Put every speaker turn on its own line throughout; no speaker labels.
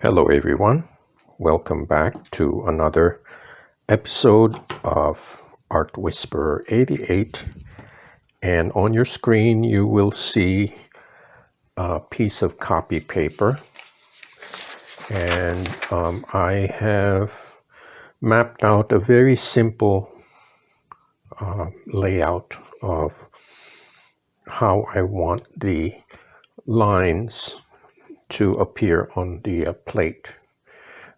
Hello everyone, welcome back to another episode of Art Whisperer 88, and on your screen you will see a piece of copy paper, and I have mapped out a very simple layout of how I want the lines to appear on the plate.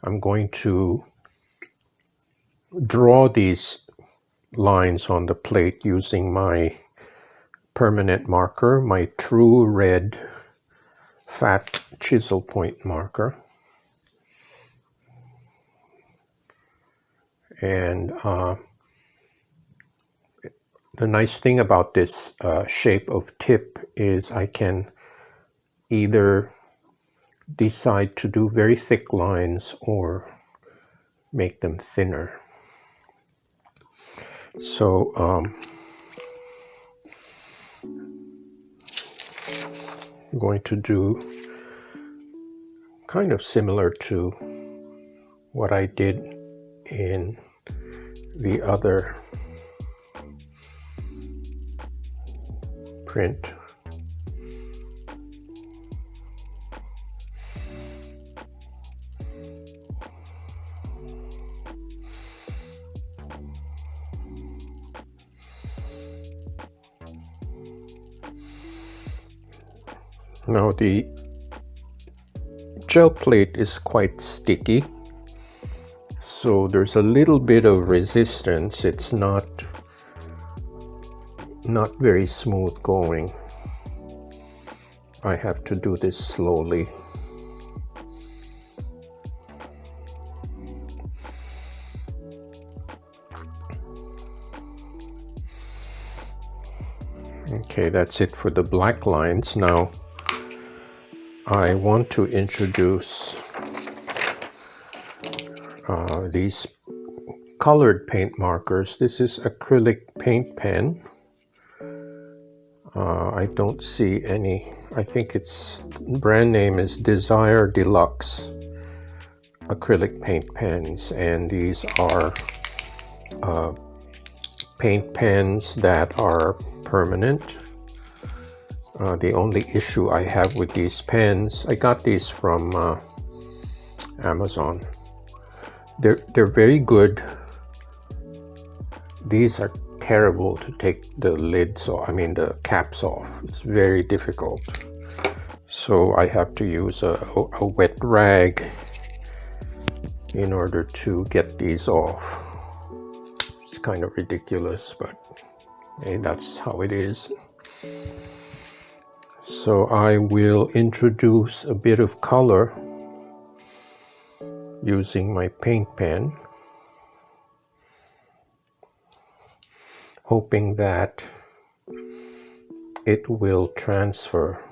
I'm going to draw these lines on the plate using my permanent marker, my true red fat chisel point marker. And the nice thing about this shape of tip is I can either decide to do very thick lines or make them thinner. So I'm going to do kind of similar to what I did in the other print. Now the gel plate is quite sticky, so there's a little bit of resistance. It's not very smooth going. I have to do this slowly. Okay, that's it for the black lines. Now I want to introduce these colored paint markers. This is acrylic paint pen. I don't see any. I think its brand name is Desire Deluxe acrylic paint pens, and these are paint pens that are permanent. The only issue I have with these pens, I got these from Amazon. They're very good. These are terrible to take the lids off, the caps off. It's very difficult. So I have to use a wet rag in order to get these off. It's kind of ridiculous, but hey, that's how it is. So I will introduce a bit of color using my paint pen, hoping that it will transfer.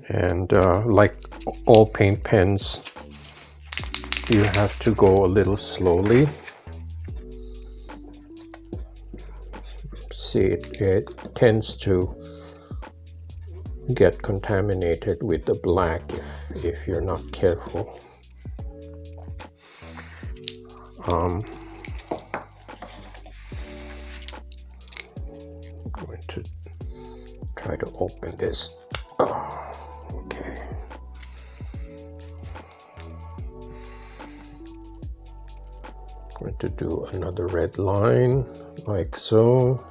And like all paint pens, you have to go a little slowly. See, it tends to get contaminated with the black if you're not careful. I'm going to try to open this. Okay. Going to do another red line like so.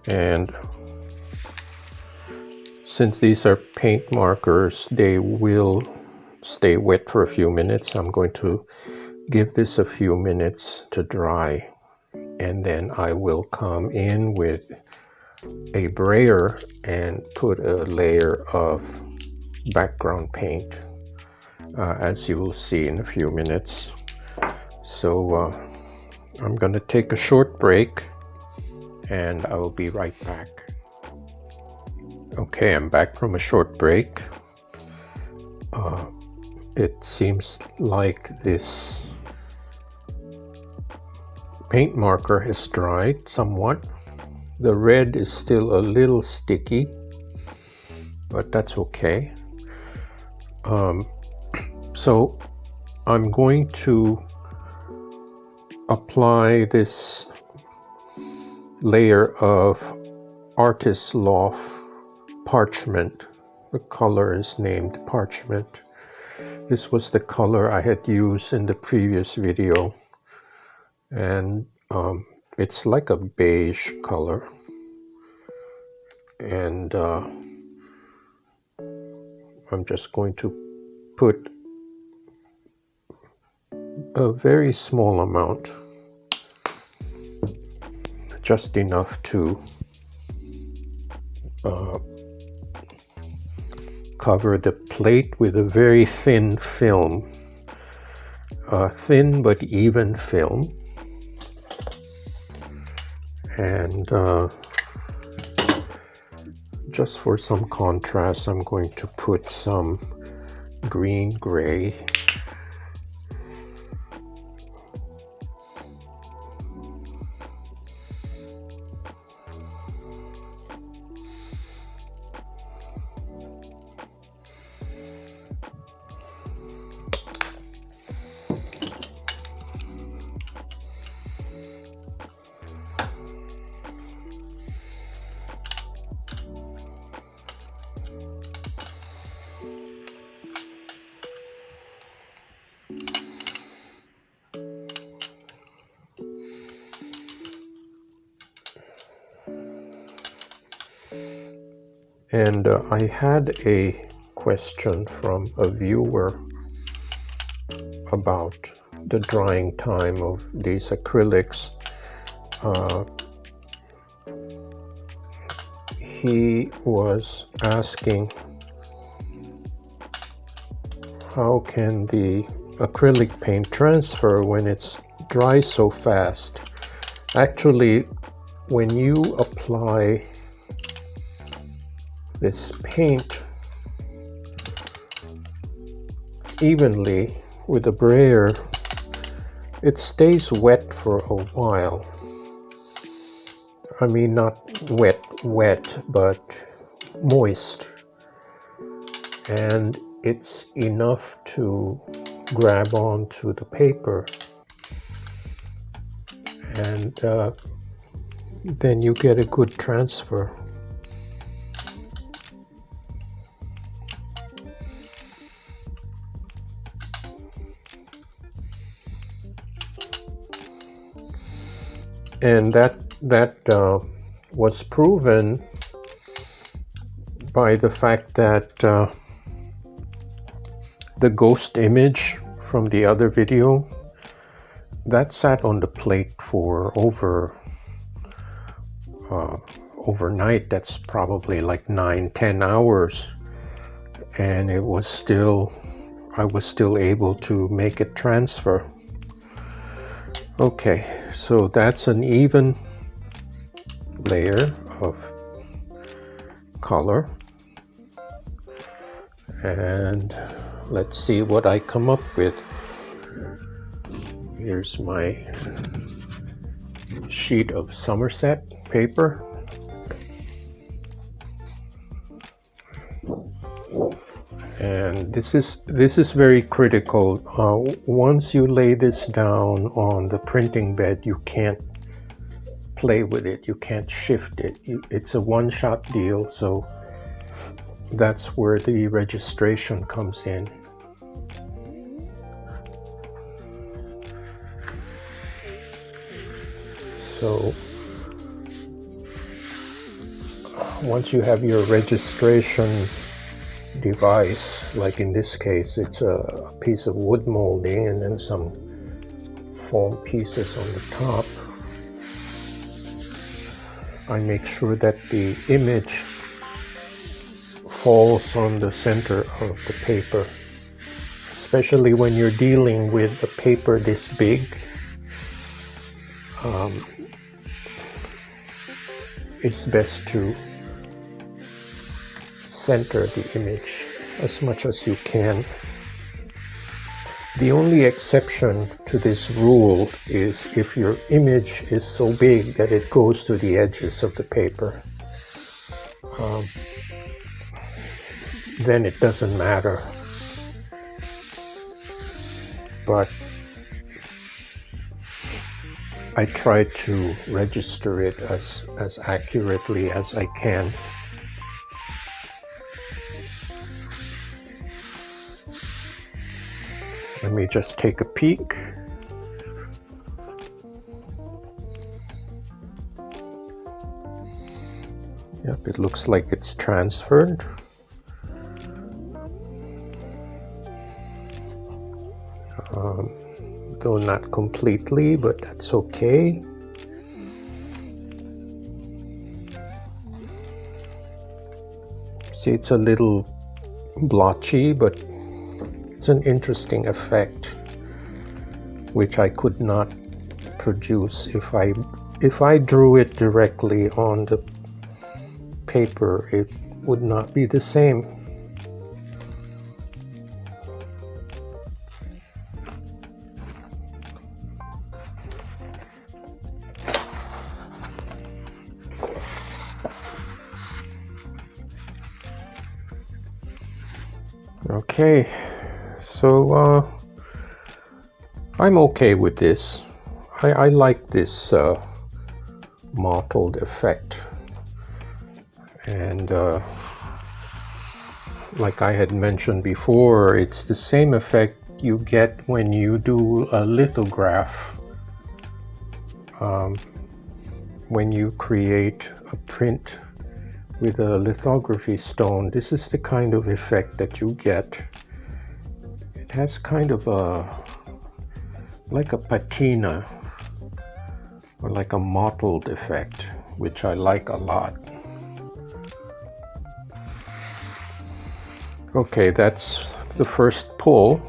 And since these are paint markers, they will stay wet for a few minutes. I'm going to give this a few minutes to dry, and then I will come in with a brayer and put a layer of background paint, as you will see in a few minutes. So I'm going to take a short break, and I will be right back. Okay, I'm back from a short break. It seems like this paint marker has dried somewhat. The red is still a little sticky, but that's okay. So I'm going to apply this layer of Artist's Loft parchment. The color is named parchment. This was the color I had used in the previous video, and it's like a beige color, and I'm just going to put a very small amount, just enough to cover the plate with a very thin film, thin but even film. And just for some contrast, I'm going to put some green gray. And I had a question from a viewer about the drying time of these acrylics. He was asking, how can the acrylic paint transfer when it's dry so fast? Actually, when you apply this paint evenly with a brayer, it stays wet for a while. I mean, not wet, but moist. And it's enough to grab onto the paper. And then you get a good transfer. And that was proven by the fact that the ghost image from the other video, that sat on the plate for overnight. That's probably like 9-10 hours, and I was still able to make it transfer. Okay, so that's an even layer of color, and let's see what I come up with. Here's my sheet of Somerset paper. And this is very critical. Once you lay this down on the printing bed, you can't play with it, you can't shift it. It's a one-shot deal, so that's where the registration comes in. So once you have your registration device, like in this case, it's a piece of wood molding and then some foam pieces on the top, I make sure that the image falls on the center of the paper, especially when you're dealing with a paper this big. It's best to center the image as much as you can. The only exception to this rule is if your image is so big that it goes to the edges of the paper. Then it doesn't matter. But I try to register it as accurately as I can. Let me just take a peek. Yep, it looks like it's transferred. Though not completely, but that's okay. See, it's a little blotchy, but it's an interesting effect, which I could not produce if I drew it directly on the paper. It would not be the same. Okay, so I'm okay with this. I like this mottled effect, and like I had mentioned before, it's the same effect you get when you do a lithograph. When you create a print with a lithography stone, this is the kind of effect that you get. It has kind of like a patina or like a mottled effect, which I like a lot. Okay, that's the first pull.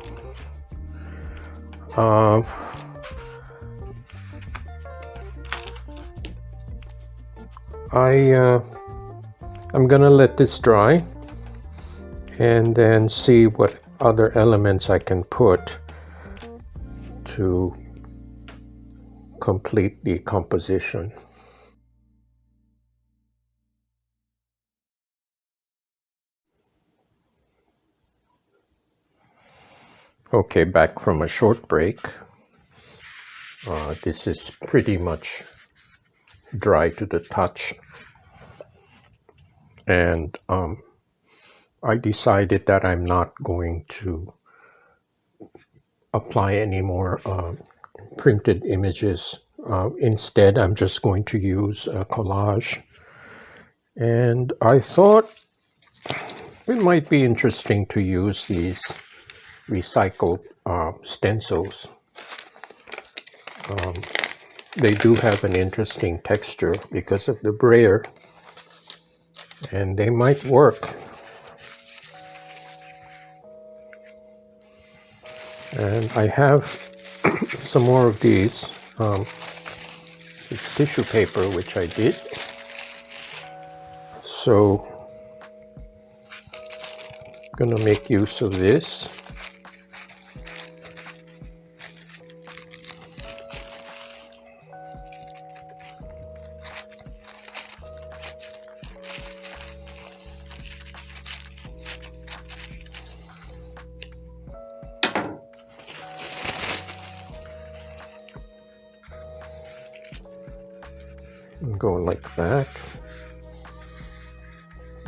I'm gonna let this dry and then see what other elements I can put to complete the composition. Okay, back from a short break. This is pretty much dry to the touch, and I decided that I'm not going to apply any more printed images. Instead, I'm just going to use Collage. And I thought it might be interesting to use these recycled stencils. They do have an interesting texture because of the brayer, and they might work. And I have some more of these. This tissue paper, which I did. So I'm gonna make use of this. Go like that.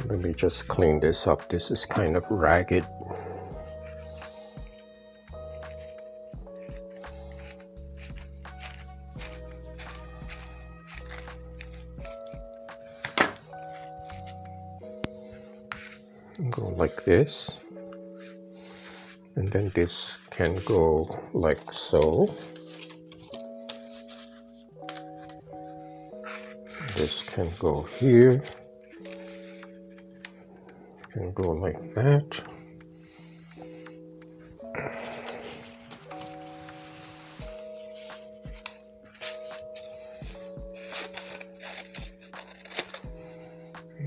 Let me just clean this up. This is kind of ragged. Go like this. And then this can go like so. This can go here. Can go like that.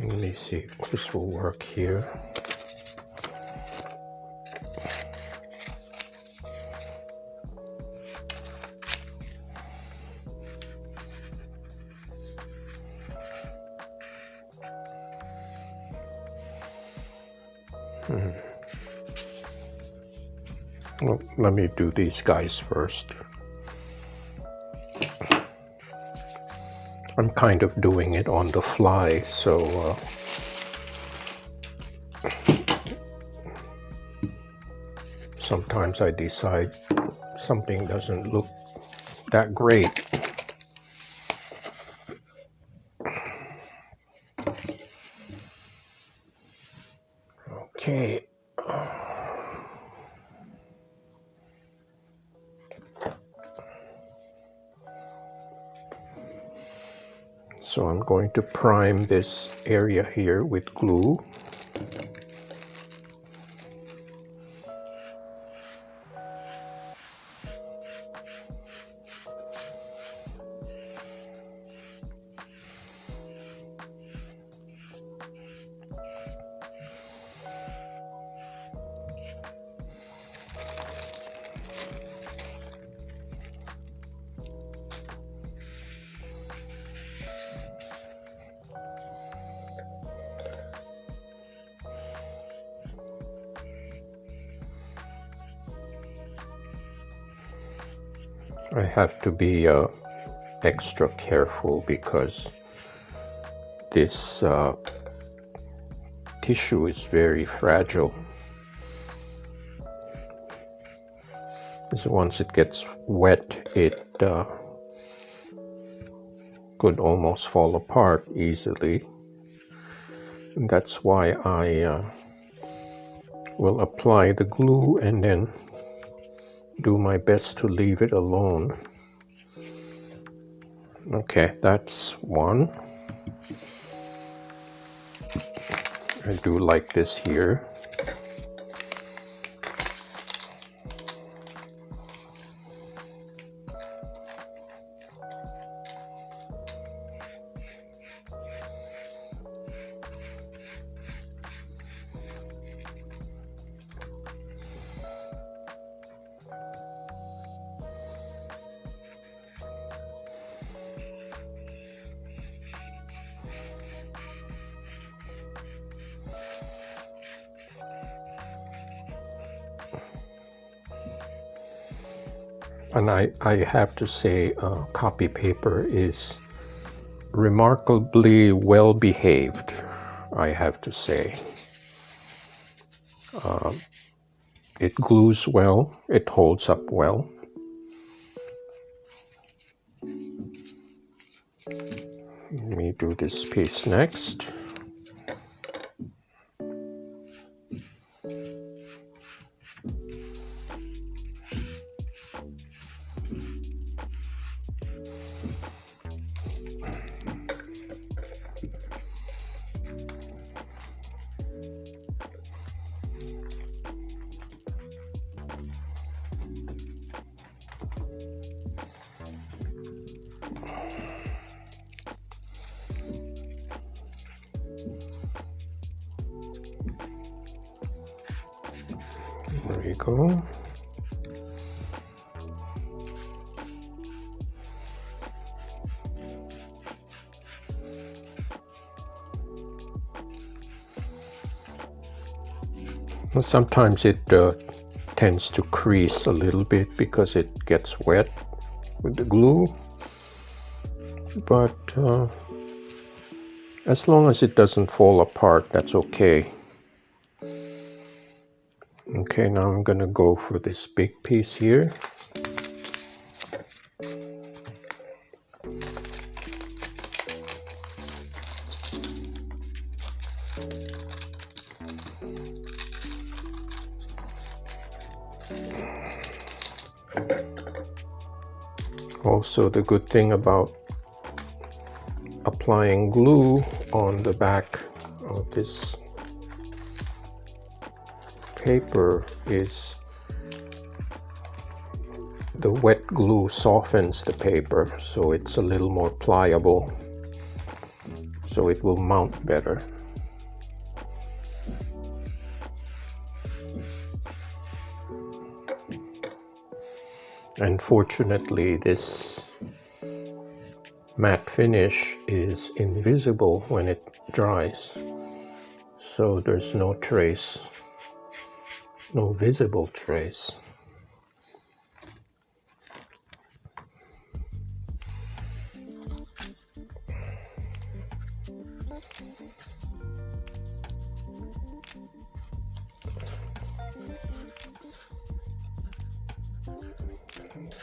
Let me see see if this will work here. Well, let me do these guys first. I'm kind of doing it on the fly, so sometimes I decide something doesn't look that great. Okay. So I'm going to prime this area here with glue. I have to be extra careful because this tissue is very fragile. So once it gets wet, it could almost fall apart easily. And that's why I will apply the glue and then do my best to leave it alone. Okay, that's one. I do like this here. And I have to say, copy paper is remarkably well behaved, I have to say. It glues well, it holds up well. Let me do this piece next. There you go. Well, sometimes it tends to crease a little bit because it gets wet with the glue, but as long as it doesn't fall apart, that's okay. Okay, now I'm gonna go for this big piece here. Also, the good thing about applying glue on the back of this paper is the wet glue softens the paper, so it's a little more pliable, so it will mount better. Unfortunately, this matte finish is invisible when it dries, so there's no trace, no visible trace.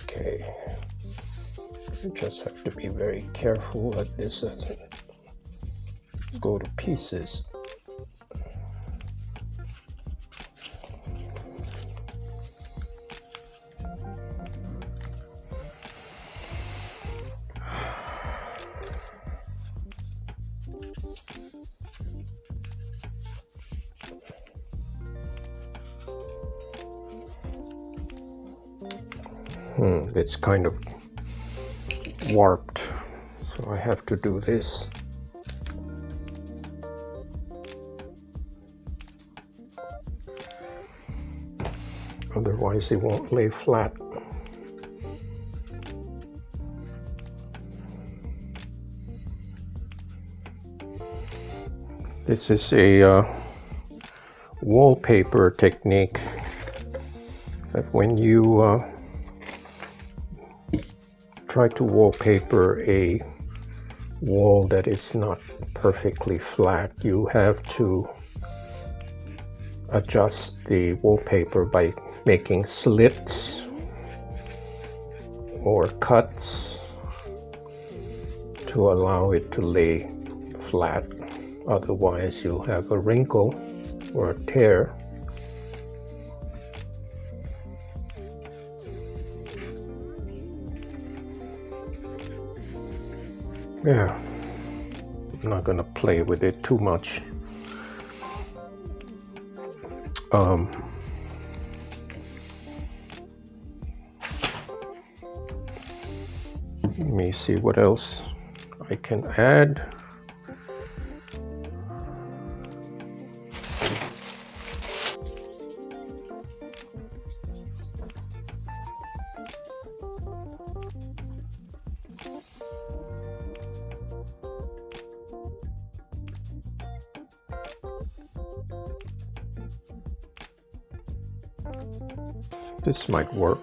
Okay, you just have to be very careful that this doesn't go to pieces. It's kind of warped, so I have to do this. Otherwise it won't lay flat. This is a wallpaper technique that when you try to wallpaper a wall that is not perfectly flat, you have to adjust the wallpaper by making slits or cuts to allow it to lay flat. Otherwise you'll have a wrinkle or a tear. Yeah, I'm not gonna play with it too much. Let me see what else I can add. This might work.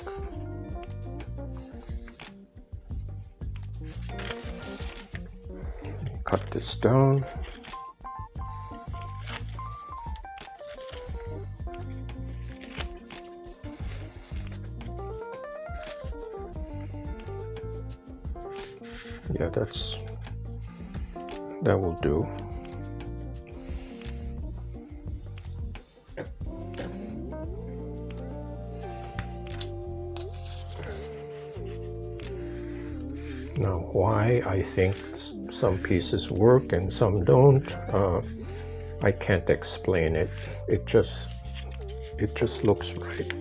Cut this down. Yeah, that will do. Now, why I think some pieces work and some don't, I can't explain it. It just looks right.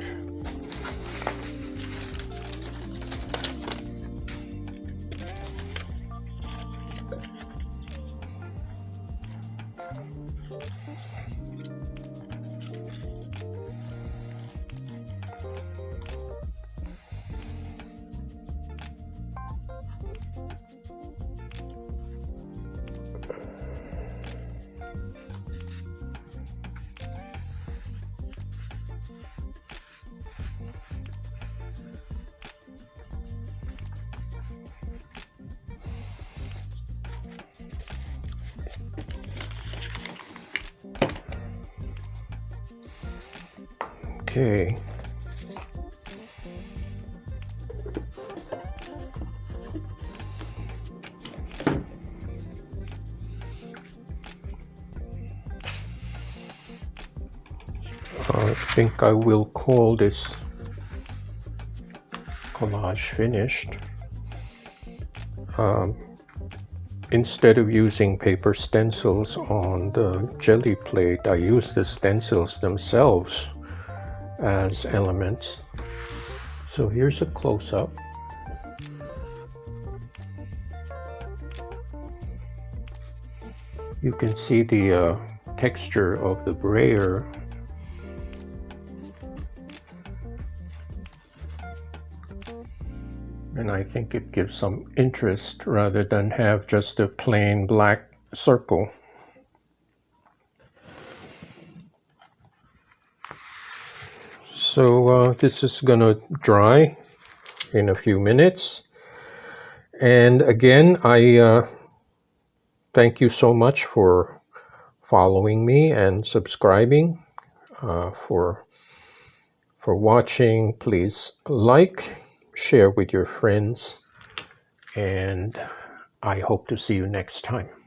Okay. I think I will call this collage finished. Instead of using paper stencils on the jelly plate, I use the stencils themselves as elements. So here's a close-up. You can see the texture of the brayer. And I think it gives some interest rather than have just a plain black circle. So this is going to dry in a few minutes. And again, I thank you so much for following me and subscribing. For watching, please like, share with your friends, and I hope to see you next time.